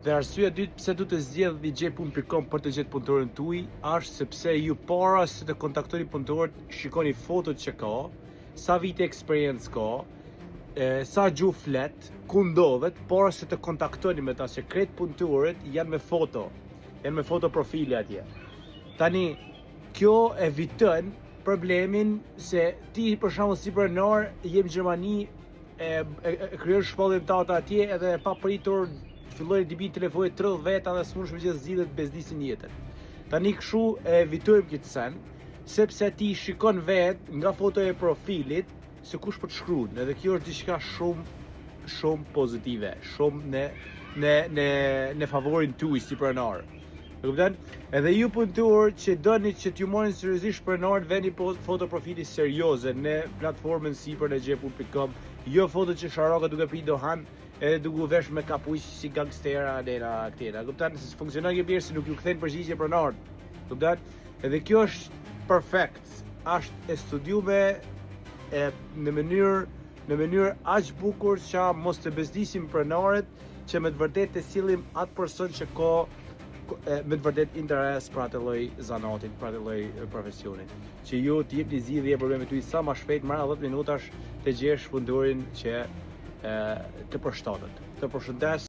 Dhe arsyeja e dytë pse du të zgjedhni gjepun.com për të gjetur punëtorin tuaj është sepse ju para se të kontaktoni punëtorët shikoni fotot që ka, sa vite eksperiencë ka, sa gjuhë flet, ku ndodhet, para se të kontaktoni me ta, se krejt punëtorët janë me foto profile atje. Tani, kjo eviton problemin se ti për shembull si pronar jem në Gjermani, krijon shpallin tata atje edhe pa pritur filloi të bëj telefonit 30 veta dhe s'mundesh me gjithë zgjidhet bezdisin jetën. Tani kështu e evitojmë këtë sen, sepse ti shikon vet nga fotoja e profilit se kush po të shkruan, edhe kjo është diçka shumë pozitive, shumë në favorin tuaj si pronar. E kupton? Edhe ju punëtor që doni që t'ju marrin seriozisht pronarët, veni foto profili serioze në platformën sipër në gjepun.com, jo foto që sharaka duke pi dohan edhe duke u vesh me kapuç si gangstera dera këtera. Kupton se funksionon kjo mirë se nuk ju kthen përgjigje pronarët. Kupton? Edhe kjo është perfekt. Është e studiuar në mënyrë aq bukur që mos të bezdisim pronarët, që me të vërtetë të sillim atë person që ka me të vërtet interes për atë lloj zanatit, për atë lloj profesioni. Që ju të jepni zgjidhje e problemit tuaj sa më shpejt, marrë 10 minutash të gjesh punëtorin që të përshtatet. Të përshëndes.